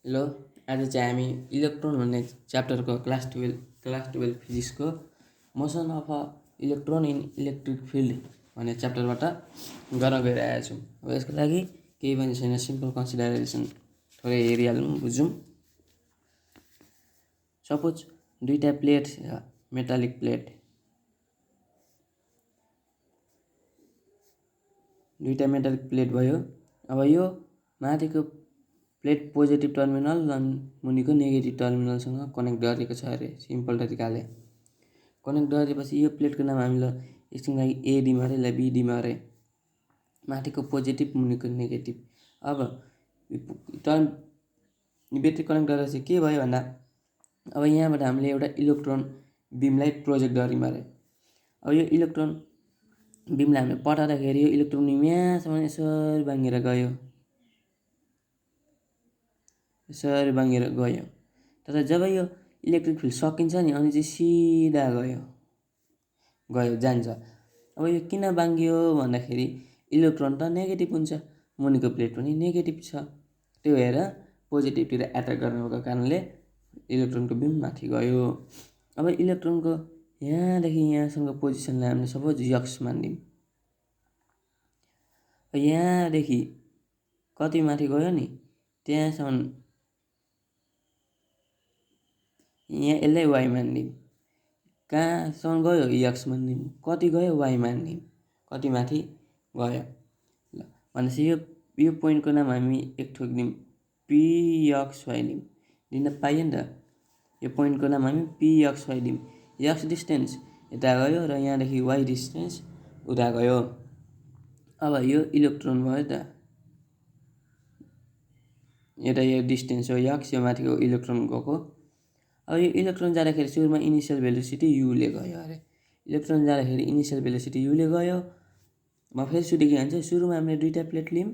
Hello. आज चाहिँ हामी इलेक्ट्रोन भन्ने च्याप्टरको क्लास 12 फिजिक्सको motion of a electron in electric field भन्ने च्याप्टरबाट गर्न गइरहेको छौँ। अब यसको लागि केही पनि छैन, सिम्पल कन्सिडरेसन थोरै हेरिहालौँ, बुझौँ। सपोज दुईवटा प्लेट छ, मेटालिक प्लेट, दुईवटा मेटालिक प्लेट भयो। अब यो माथिको प्लेट पोजिटिभ टर्मिनल अनि मुनिको नेगेटिभ टर्मिनलसँग कनेक्ट गरेको छ अरे। सिम्पल तरिकाले कनेक्ट गरेपछि यो प्लेटको नाम हामीलाई एकछिन लागि ए दिउँ अरे, यसलाई बी दिउँ अरे। माथिको पोजिटिभ, मुनिको नेगेटिभ। अब ब्याट्री कनेक्ट गरेपछि के भयो भन्दा अब यहाँबाट हामीले एउटा इलेक्ट्रोन बिमलाई प्रोजेक्ट गऱ्यौँ अरे। अब यो इलेक्ट्रोन बिमलाई हामीले पठाउँदाखेरि यो इलेक्ट्रोन यहाँसम्म यसरी भाङ्गेर गयो, यसरी भाङ्गेर गयो। तर जब यो इलेक्ट्रिक फिल्ड सकिन्छ नि, अनि चाहिँ सिधा जान्छ। अब यो किन भाङ्गियो भन्दाखेरि इलेक्ट्रोन त नेगेटिभ हुन्छ, मुनिको प्लेट पनि नेगेटिभ छ, त्यो भएर पोजिटिभतिर एट्र्याक्ट गर्नुको कारणले इलेक्ट्रोनको बिम माथि गयो। अब इलेक्ट्रोनको यहाँदेखि यहाँसम्म पोजिसनलाई हामीले सपोज यक्स मानिदिउँ। यहाँदेखि कति माथि गयो नि, त्यहाँसम्म यहाँ यसलाई वाइ मानिदिउँ। कहाँसम्म गयो यक्स मानिदिउँ, कति गयो वाइ मानिदिउँ, कति माथि गयो। ल भनेपछि यो पोइन्टको नाम हामी एक थोक दिउँ, पी यक्स वाइ दिउँ। दिन पाइयो नि त। यो पोइन्टको नाम हामी पी यक्स वाइ दिउँ। यक्स डिस्टेन्स यता गयो र यहाँदेखि वाइ डिस्टेन्स उता गयो। अब यो इलेक्ट्रोन भयो त, यता यो डिस्टेन्स हो यक्स, यो माथिको इलेक्ट्रोन गएको। अब यो इलेक्ट्रोन जाँदाखेरि सुरुमा इनिसियल भेलोसिटी युले गयो अरे। इलेक्ट्रोन जाँदाखेरि इनिसियल भेलोसिटी युले गयो। म फेरि सुरु के भन्छ, सुरुमा हामीले दुईवटा प्लेट लियौँ,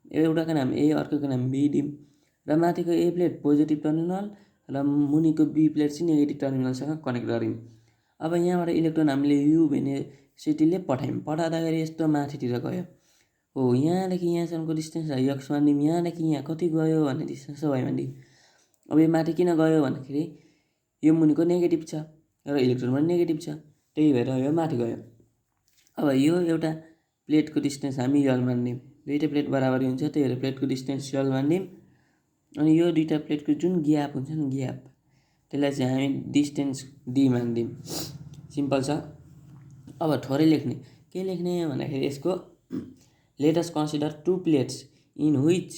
एउटाको नाम ए अर्कोको नाम बी दिउँ, र माथिको ए प्लेट पोजिटिभ टर्मिनल र मुनिको बी प्लेट चाहिँ नेगेटिभ टर्मिनलसँग कनेक्ट गऱ्यौँ। अब यहाँबाट इलेक्ट्रोन हामीले यु भेलोसिटीले पठाउँदाखेरि यस्तो माथितिर गयो। हो, यहाँदेखि यहाँसम्मको डिस्टेन्स यक्स मानिदिउँ, यहाँदेखि यहाँ कति गयो भन्ने डिस्टेन्स वाइ मानिदिउँ। अब यो माथि किन गयो भन्दाखेरि यो मुनिको नेगेटिभ छ र इलेक्ट्रोन पनि नेगेटिभ छ, त्यही भएर यो माथि गयो। अब यो एउटा प्लेटको डिस्टेन्स हामी यल मानिदिउँ, दुईवटा प्लेट बराबरी हुन्छ, त्यही भएर प्लेटको डिस्टेन्स यल मानिदिउँ। अनि यो दुईवटा प्लेटको जुन ग्याप हुन्छ नि, ग्याप, त्यसलाई चाहिँ हामी डिस्टेन्स डी मानिदिउँ। सिम्पल छ। अब थोरै लेख्ने, के लेख्ने भन्दाखेरि यसको let us consider two plates in which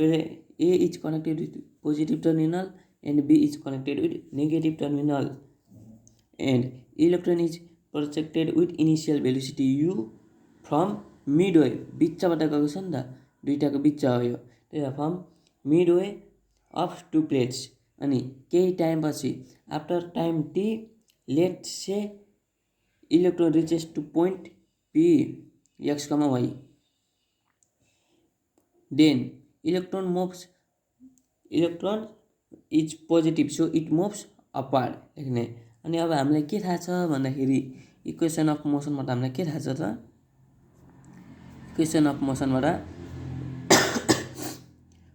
A is connected with positive terminal and B is connected with negative terminal, and electron is projected with initial velocity u from midway, बिचबाट गएको छ नि त, दुईवटाको बिच हो यो, त्यही भएर from midway of two plates. अनि केही टाइमपछि after time T, let's say electron reaches to point P X, Y, then electron is positive, so it moves upward लेख्ने। अनि अब हामीलाई के थाहा छ भन्दाखेरि इक्वेसन अफ मोसनबाट हामीलाई के थाहा छ त, इक्वेसन अफ मोसनबाट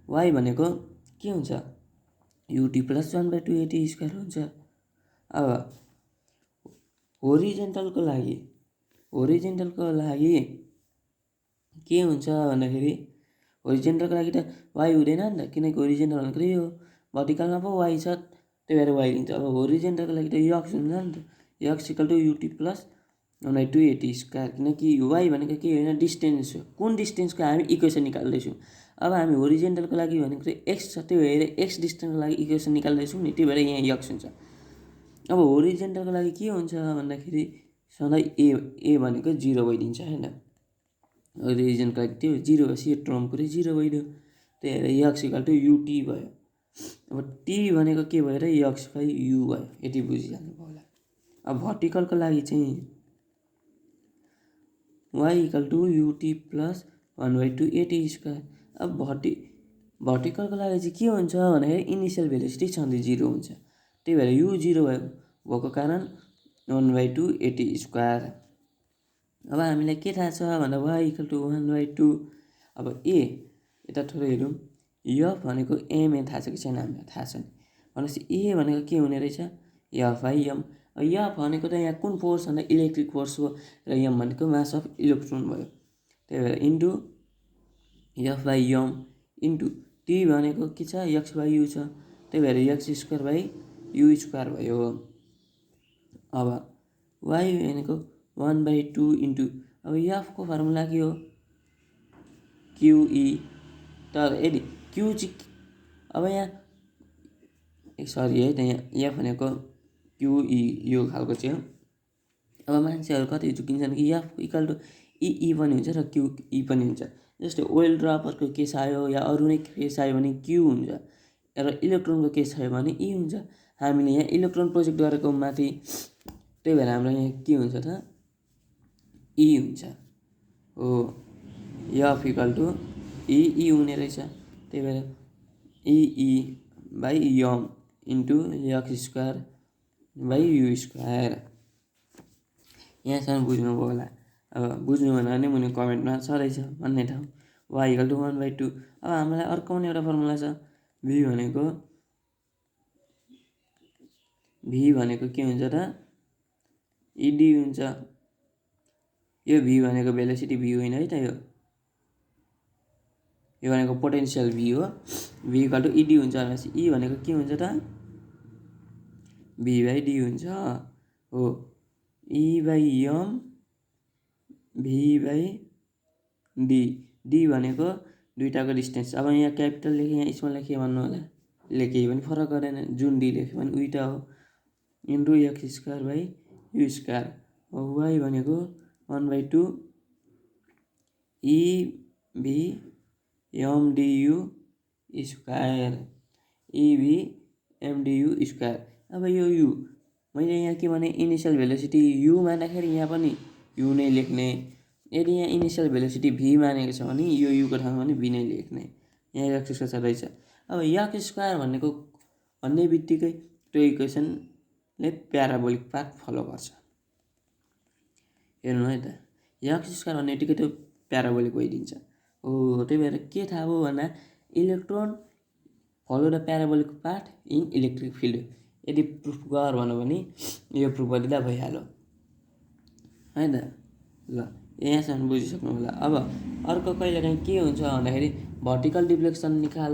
वाइ भनेको के हुन्छ, युटी प्लस 1/2 AT² हुन्छ। अब होरिजेन्टलको लागि के हुन्छ भन्दाखेरि होरिजेन्टलको लागि त वाइ हुँदैन नि त, किनकि होरिजेन्टल भनेको यो हो, भर्टिकलमा पो वाइ छ, त्यही भएर वाइ दिन्छ। अब होरिजेन्टलको लागि त यक्स हुन्छ नि त, x equal to u t plus 1/2 AT², किनकि वाइ भनेको के होइन, डिस्टेन्स हो। कुन डिस्टेन्सको हामी इक्वेसन निकाल्दैछौँ। अब हामी होरिजेन्टलको लागि भनेको चाहिँ एक्स छ, त्यही भएर एक्स डिस्टेन्सको लागि इक्वेसन निकाल्दैछौँ नि, त्यही भएर यहाँ यक्स हुन्छ। अब होरिजेन्टलको लागि के हुन्छ भन्दाखेरि सधैँ ए भनेको 0 भइदिन्छ होइन, होरिजेन्टलको लागि त्यो 0 भएपछि यो टर्म पुरै 0 भइदियो, त्यही भएर यक्स इक्वल टु युटी भयो। अब टी भनेको के भएर यक्स बाइ यु भयो, यति बुझिहाल्नु होला। अब भर्टिकलको लागि चाहिँ y equal to u t plus 1/2 AT²। अब भर्टिकलको लागि चाहिँ के हुन्छ भन्दाखेरि इनिसियल भेलोसिटी सधैँ 0 हुन्छ, त्यही भएर यु 0 भएको कारण 1/2 AT²। अब हामीलाई के थाहा छ भन्दा वाइ इक्वल टु 1/2 अब ए यता थोरै हेरौँ, एफ भनेको एमए थाहा छ कि छैन हामीलाई थाहा छैन। भनेपछि ए भनेको के हुने रहेछ, एफ बाई एम। अब एफ भनेको त यहाँ कुन फोर्स भन्दा इलेक्ट्रिक फोर्स हो र एम भनेको मास अफ इलेक्ट्रोन भयो। त्यही भएर into f by am into t भनेको के छ, एक्स बाई यु छ, त्यही भएर x square by you square भयो। अब वाइ भनेको 1/2 इन्टु, अब एफको फर्मुला के हो, क्युई। तर यदि क्यु चाहिँ अब यहाँ सरी है, त यहाँ एफ भनेको क्युई यो खालको चाहिँ हो। अब मान्छेहरू कति झुकिन्छन् कि एफ इक्वल टु ई पनि हुन्छ र क्युई पनि हुन्छ। जस्तै ओइल ड्रपरको केस आयो या अरू नै केस आयो भने क्यु हुन्छ र इलेक्ट्रोनको केस आयो भने ई हुन्छ। हामीले यहाँ इलेक्ट्रोन प्रोजेक्ट गरेको माथि, त्यही भएर हाम्रो यहाँ के हुन्छ त, ई हुन्छ हो। एफ इक्वल टु ई हुने रहेछ, त्यही भएर E by am into X square by you square. यहाँसम्म बुझ्नुभयो होला। अब बुझ्नु भएन भने मुनि कमेन्टमा छ रहेछ भन्ने ठाउँ, वाइ इक्वल टु 1/2। अब हामीलाई अर्को पनि एउटा फर्मुला छ, भी भनेको के हुन्छ त, इडी हुन्छ। यो भी भनेको भेलोसिटी भी होइन है त, यो भनेको पोटेन्सियल भी हो। भी इक्वल टु इडी हुन्छ भनेपछि ई भनेको के हुन्छ त, भी बाई डी हुन्छ हो। E by M V by D, D भनेको दुईटाको डिस्टेन्स। अब यहाँ क्यापिटल लेखेँ, यहाँ स्मल लेखेँ भन्नु होला, लेखे पनि फरक गरेन, जुन डी लेख्यो भने उइटा हो, into X square by you square. Y भनेको 1/2 E V M D U square, E V M D U square. अब यो यु मैले यहाँ के भने, इनिसियल भेलोसिटी यु मान्दाखेरि यहाँ पनि यु नै लेख्ने। यदि यहाँ इनिसियल भेलोसिटी भी मानेको छ भने यो युको ठाउँमा पनि भी नै लेख्ने। यहाँ एक्स स्क्वायर रहेछ। अब एक्स स्क्वायर भन्ने बित्तिकै त्यो इक्वेसनले प्याराबोलिक पाथ फलो गर्छ। हेर्नु है त, एक्स स्क्वायर भन्ने बित्तिकै त्यो प्याराबोलिक भइदिन्छ हो। त्यही भएर के थाहा भयो भन्दा, electron follow the parabolic path in electric field. यदि प्रुफ गर भन्यो भने यो प्रुफ गरिदिँदा भइहाल्यो है त। ल यहाँसम्म बुझिसक्नु होला। अब अर्को कहिलेकाहीँ के हुन्छ भन्दाखेरि, भर्टिकल डिफ्लेक्सन निकाल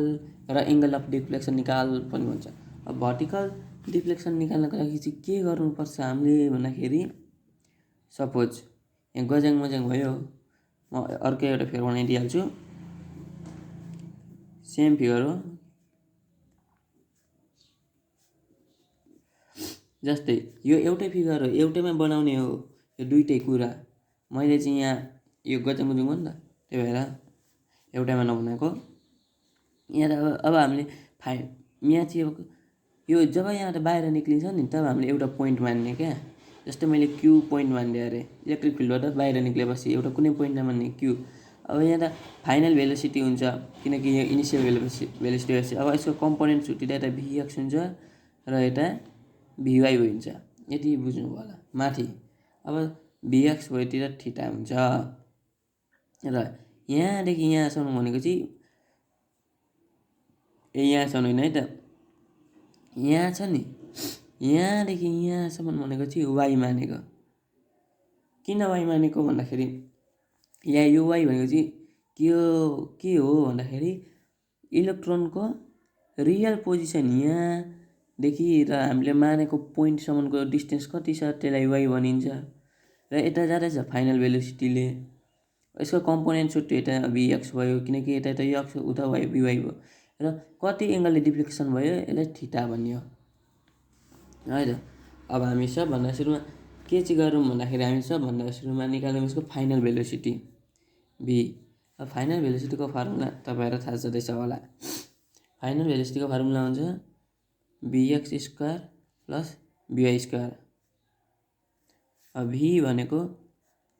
र एङ्गल अफ डिफ्लेक्सन निकाल पनि भन्छ। अब भर्टिकल डिफ्लेक्सन निकाल्नको लागि चाहिँ के गर्नुपर्छ हामीले भन्दाखेरि, सपोज यहाँ गज्याङ मज्याङ भयो, म अर्कै एउटा फिगर बनाइदिइहाल्छु, सेम फिगर हो। जस्तै यो एउटै फिगर हो, एउटैमा बनाउने हो यो दुइटै कुरा। मैले चाहिँ यहाँ यो गज्याङ मज्याङ हो नि त, त्यही भएर एउटैमा नबनाएको। यहाँ अब हामीले यहाँ चाहिँ यो जब यहाँ बाहिर निक्लिन्छ नि, तब हामीले एउटा पोइन्ट मान्ने क्या। जस्तै मैले क्यु पोइन्ट मानिदिएँ अरे, इलेक्ट्रिक फिल्डबाट बाहिर निक्लेपछि एउटा कुनै पोइन्ट नमान्ने क्यु। अब यहाँ त फाइनल भेलोसिटी हुन्छ, किनकि यो इनिसियल भेलोसिटी भएपछि अब यसको कम्पोनेन्ट छुट्टिँदा यता भिएक्स हुन्छ र यता भिवाई हुन्छ। यति बुझ्नुभयो होला माथि। अब भिएक्स भएतिर थीटा हुन्छ र यहाँदेखि यहाँसम्म भनेको चाहिँ यहाँसम्म होइन है त, यहाँ छ नि, यहाँदेखि यहाँसम्म भनेको चाहिँ वाइ मानेको। किन वाइ मानेको भन्दाखेरि, यहाँ यो वाइ भनेको चाहिँ के हो भन्दाखेरि, इलेक्ट्रोनको रियल पोजिसन यहाँदेखि र हामीले मानेको पोइन्टसम्मको डिस्टेन्स कति छ त्यसलाई वाइ भनिन्छ। र यता जाँदैछ फाइनल भेलोसिटीले, यसको कम्पोनेन्ट छुट्यो, यता भिएक्स भयो किनकि यता एक्स उता वाइ भिवाई भयो, र कति एङ्गलले डिफ्लेक्सन भयो यसलाई थीटा भनियो है त। अब हामी सबभन्दा सुरुमा के चाहिँ गरौँ भन्दाखेरि, हामी सबभन्दा सुरुमा निकाल्यौँ यसको फाइनल भेलोसिटी भी। अब फाइनल भेलोसिटीको फर्मुला तपाईँहरू थाहा छँदैछ होला। फाइनल भेलोसिटीको फर्मुला हुन्छ भिएक्स स्क्वायर प्लस भिवाई स्क्वायर। अब भी भनेको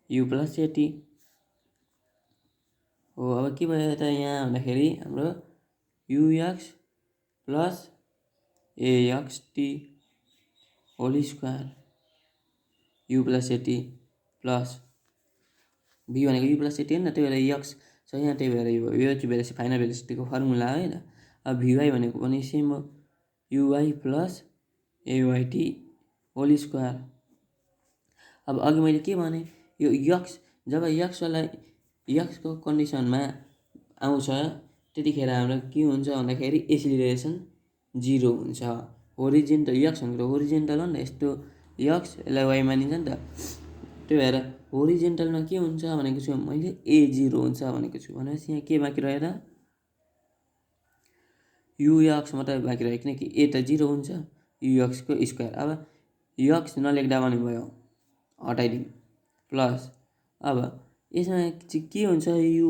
यु प्लस एटी हो। अब के भयो त यहाँ भन्दाखेरि, हाम्रो U X plus A X T whole square, U plus A T plus V भनेको यु प्लस एटी हो नि त, त्यही भएर एक्स छ यहाँ, त्यही भएर यो चाहिँ भेलोसिटी फाइनल भेलोसिटीको फर्मुला हो होइन। अब भिवाई भनेको पनि सेम हो, युवाई प्लस एवाइटी होल स्क्वायर। अब अघि मैले के भने, यो यक्स जब यक्सको कन्डिसनमा आउँछ त्यतिखेर हाम्रो के हुन्छ भन्दाखेरि एसिलेरेसन 0 हुन्छ। होरिजेन्टल यक्स भनेको होरिजेन्टल हो नि त, यस्तो यक्स यसलाई वाइ मानिन्छ नि त, त्यही भएर होरिजेन्टलमा के हुन्छ भनेको छु मैले, A0 हुन्छ भनेको छु। भनेपछि यहाँ के बाँकी रह्यो त, युएक्स मात्रै बाँकी रह्यो, किनकि ए त 0 हुन्छ, युएक्सको स्क्वायर। अब यक्स नलेख्दा पनि भयो, हटाइदिउँ, प्लस अब यसमा चाहिँ के हुन्छ, यु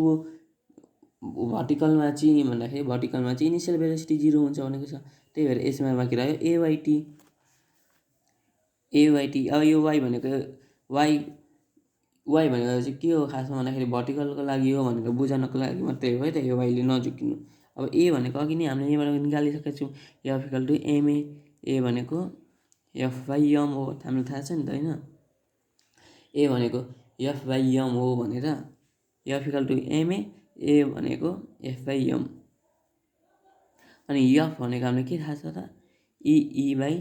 भर्टिकलमा चाहिँ भन्दाखेरि भर्टिकलमा चाहिँ इनिसियल भेलोसिटी 0 हुन्छ भनेको छ, त्यही भएर यसमा बाँकी रह्यो एवाइटी। अब यो वाइ भनेको चाहिँ के हो खासमा भन्दाखेरि भर्टिकलको लागि हो भनेर बुझाउनको लागि मात्रै हो है त, यो वाइले नझुकिनु। अब ए भनेको अघि नै हामीले यहाँबाट निकालिसकेका छौँ, एफ इक्वल टु एमए, ए भनेको एफ बाई एम हो, हामीलाई थाहा छ नि त होइन, ए भनेको एफ बाई एम हो भनेर, एफ इक्वल टु एमए, ए भनेको एफ बाई एम, अनि एफ भनेको हामीलाई के थाहा छ त, ई बाई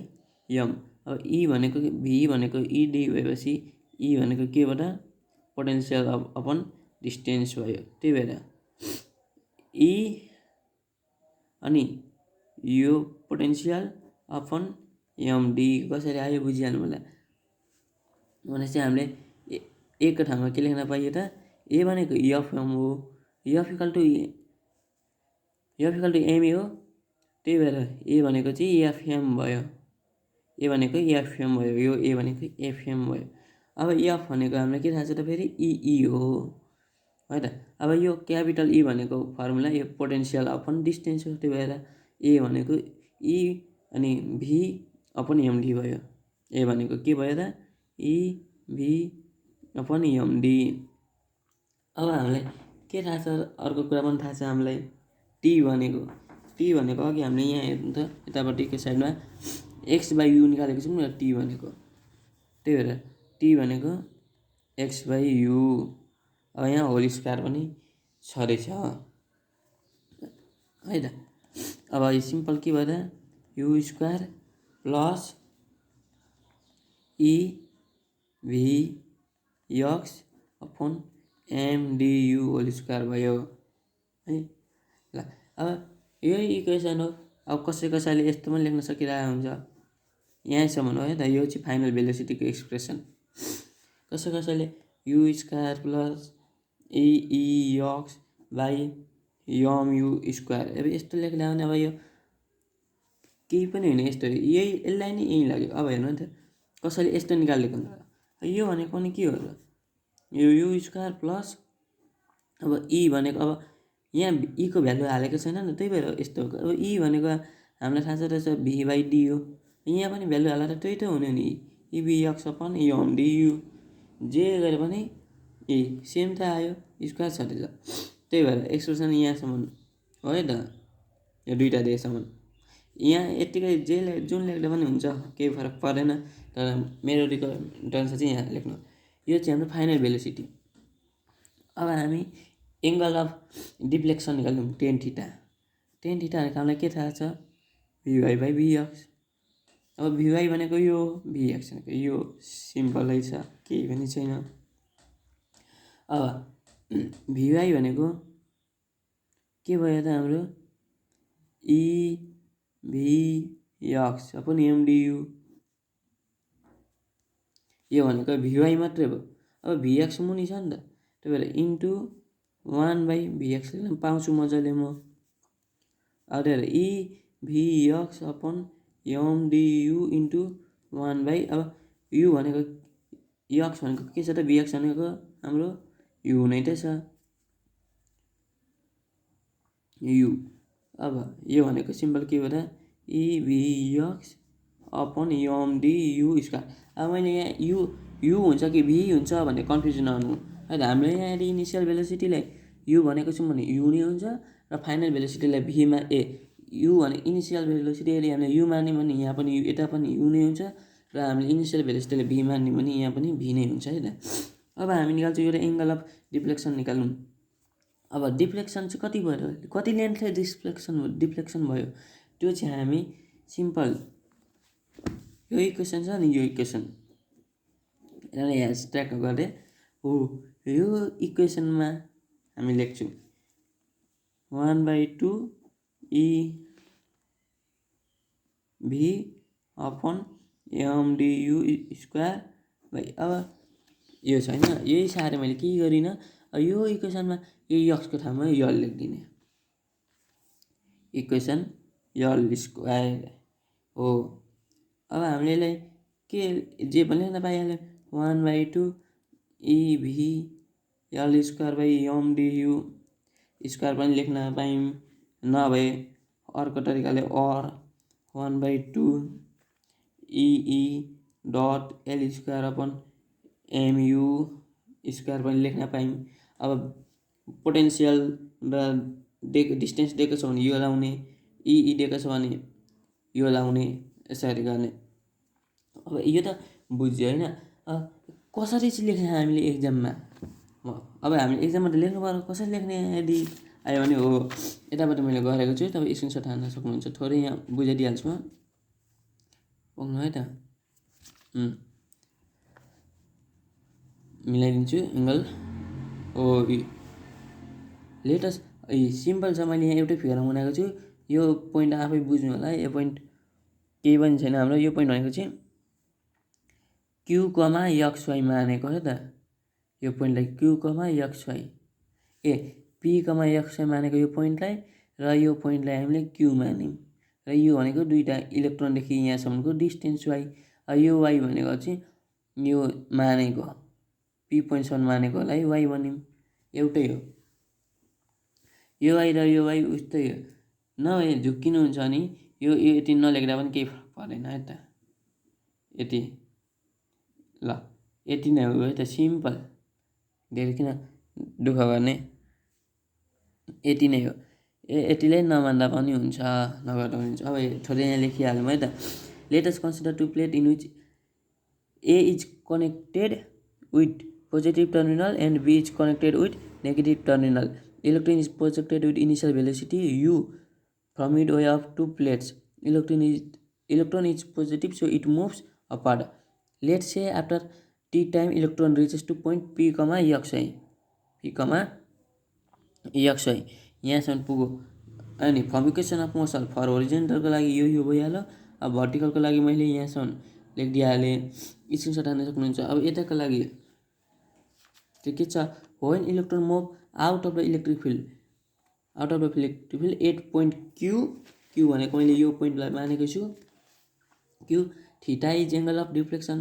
एम। अब ई भनेको भी भनेको इडी भएपछि ई भनेको केबाट पोटेन्सियल अपन डिस्टेन्स भयो, त्यही भएर ई अनि यो पोटेन्सियल अपन एमडी कसरी आयो बुझिहाल्नु होला। भनेपछि हामीले एकको ठाउँमा के लेख्न पाइयो त, ए भनेको एफएम हो, एफ इक्वल टु एमए हो, त्यही भएर ए भनेको चाहिँ एफएम भयो, ए भनेको एफएम भयो, यो ए भनेको एफएम भयो। अब एफ भनेको हामीलाई के थाहा छ त फेरि इई हो है त। अब यो क्यापिटल ई भनेको फर्मुला यो पोटेन्सियल अपन डिस्टेन्स हो, त्यही भएर ए भनेको ई अनि भी अपन एमडी भयो, ए भनेको के भयो त ई भी अपन एमडी। अब हामीलाई के थाहा छ, अर्को कुरा पनि थाहा छ हामीलाई, टी भनेको अघि हामीले यहाँ हेर्नु त यतापट्टिको साइडमा एक्स बाई यु निकालेको छौँ न, टी भनेको, त्यही भएर टी भनेको एक्स बाई यु। अब यहाँ होल स्क्वायर पनि छ रहेछ है त। अब यो सिम्पल के भयो त, U square plus E V X upon M D U whole square भयो है। ल अब यही इक्वेसन हो। अब कसैले यस्तो पनि लेख्न सकिरहेको हुन्छ, यहाँसम्म हो है त, यो चाहिँ फाइनल भेलोसिटीको एक्सप्रेसन। कसैले u square plus x by m u square, अब यस्तो लेख्दा भने अब यो केही पनि होइन, यस्तो यसलाई नै यहीँ लाग्यो। अब हेर्नु नि त, कसैले यस्तो निकालेको हुन्छ, यो भनेको पनि के हो त, यो यु स्क्वायर प्लस अब ई भनेको, अब यहाँ ईको भ्यालु हालेको छैन नि, त्यही भएर यस्तो हो। अब ई भनेको हामीलाई थाहा छ रहेछ भी बाई डी हो, यहाँ पनि भ्यालु हालेर त्यही त हुने नि, इबिएक्स अपन एम डियु, जे गरे पनि ए सेम त आयो, स्क्वायर छ रहेछ, त्यही भएर एक्सप्रेसन यहाँसम्म हो है त, यो दुईवटा दिएसम्म। यहाँ यत्तिकै जुन लेख्दा पनि हुन्छ, केही फरक पर्दैन, तर मेरो रिकमेन्डेसन चाहिँ यहाँ लेख्नु, यो चाहिँ हाम्रो फाइनल भेलोसिटी। अब हामी एङ्गल अफ डिफ्लेक्सन निकाल्यौँ टेन थीटा भनेको हामीलाई के थाहा छ, भिवाई बाई भिएक्स। अब भिवाई भनेको यो, भिएक्स भनेको यो, सिम्पलै छ, केही पनि छैन। अब भिवाई भनेको के भयो त हाम्रो इभिएक्स अपन एमडियु, यो भनेको भिवाई मात्रै भयो। अब भिएक्स मुनि छ नि त, त्यही भएर इन्टु 1 बाई भिएक्स लेख्न पाउँछु मजाले म। अब त्यही भएर इभिएक्स अपन एमडियु इन्टु 1 बाई, अब यु भनेको एक्स भनेको के छ त, भिएक्स भनेको हाम्रो यु नै त छ, यु। अब यो भनेको सिम्पल के हो त, इभिएक्स अपन एमडियु स्क्वायर। अब मैले यहाँ यु हुन्छ कि भी हुन्छ भन्ने कन्फ्युजन नहुनु है त। हामीले यहाँ यदि इनिसियल भेलोसिटीलाई यु भनेको छौँ भने यु नै हुन्छ, र फाइनल भेलोसिटीलाई भीमा यु भने इनिसियल भेलोसिटी यदि हामीले यु मान्यौँ भने यहाँ पनि यता पनि यु नै हुन्छ, र हामीले इनिसियल भेलोसिटीलाई भी मान्यौँ भने यहाँ पनि भी नै हुन्छ है त। अब हामी निकाल्छौँ एउटा एङ्गल अफ डिफ्लेक्सन निकाल्नु, अब डिफ्लेक्सन चाहिँ कति भयो, कति लेन्थले डिफ्लेक्सन भयो त्यो चाहिँ हामी सिम्पल यो इक्वेसन छ नि, यो इक्वेसन यसलाई यहाँ स्ट्याक गरे हो, यो इक्वेसनमा हामी लेख्छौँ 1/2 EV अपन MDU स्क्वायर भाइ। अब यो छैन, यही साह्रै मैले के गरिनँ, अब यो इक्वेसनमा यो यक्सको ठाउँमा यल लेखिदिने, इक्वेसन यल स्क्वायर हो। अब हामीले यसलाई के जे पनि लेख्न पाइहाल्यो 1/2 EV l square by MDU square पनि लेख्न पायौँ, नभए अर्को तरिकाले or 1/2 EE dot l square upon MU square पनि लेख्न पायौँ। अब पोटेन्सियल र डिस्टेन्स दिएको छ भने यो लाउने, EE दिएको छ भने यो लाउने, यसरी गर्ने। अब यो त बुझ्यो होइन, कसरी चाहिँ लेख्ने हामीले एक्जाममा, अब हामीले एक्जाममा त लेख्नु पर्यो, कसरी लेख्ने यदि आयो भने हो यताबाट मैले गरेको छु, तपाईँ स्क्रिनसट हान्न सक्नुहुन्छ, थोरै यहाँ बुझाइदिइहाल्छु म, पाउनु है त, मिलाइदिन्छु एङ्गल हो। लेटेस्ट सिम्पल छ, मैले यहाँ एउटै फिगरमा बनाएको छु, यो पोइन्ट आफै बुझ्नु होला, यो पोइन्ट केही पनि छैन हाम्रो, यो पोइन्ट भनेको चाहिँ क्यु कमा XY मानेको हो त, यो पोइन्टलाई क्यु कमा XY पी कमा XY मानेको यो पोइन्टलाई, र यो पोइन्टलाई हामीले क्यु मान्यौँ, र यो भनेको दुईवटा इलेक्ट्रोनदेखि यहाँसम्मको डिस्टेन्स वाइ, यो वाइ भनेको चाहिँ यो मानेको पी पोइन्टसम्म मानेकोलाई वाइ भन्यौँ, एउटै हो, यो वाइ र यो वाइ उस्तै हो, नभए झुक्किनुहुन्छ भने यो यति नलेख्दा पनि केही फरक परेन है त, यति ल यति नै हो है त, सिम्पल, धेरै किन दुःख गर्ने, यति नै हो, यतिलाई नमान्दा पनि हुन्छ, नगर्दा पनि हुन्छ। अब थोरै यहाँ लेखिहालौँ है त, let us consider two plate in which A is connected with positive terminal and B is connected with negative terminal, electron is projected with initial velocity U from midway of two plates, electron is positive so it moves apart, let's say after t time electron reaches to point P, XY, यहाँसम्म पुग्यो। अनि from equation of motion for होरिजेन्टलको लागि यो भइहाल्यो, अब भर्टिकलको लागि मैले यहाँसम्म लेखिदिइहालेँ, स्क्रिनसट हान्न सक्नुहुन्छ। अब यताको लागि त्यो के छ, when electron move out of the electric field at point Q भनेको मैले यो पोइन्टलाई मानेको छु, Q theta is angle of deflection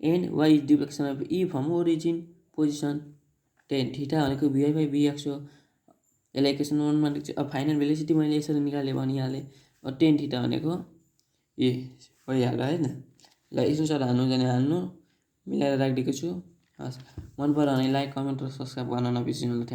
and y is deflection of e from origin position, tan theta भनेको VI/BX हो, यसलाई इक्वेसन 1 मा लेख्छु। अब फाइनल भेलोसिटी मैले यसरी निकालेँ भनिहालेँ, टेन थीटा भनेको भइहाल्यो है त, ल स्क्रिनसट हान्नु जाने हान्नु, मिलाएर राखिदिएको छु। हस्, मन पऱ्यो भने लाइक, कमेन्ट र सब्सक्राइब गर्न नबिर्सिनु। Thank you.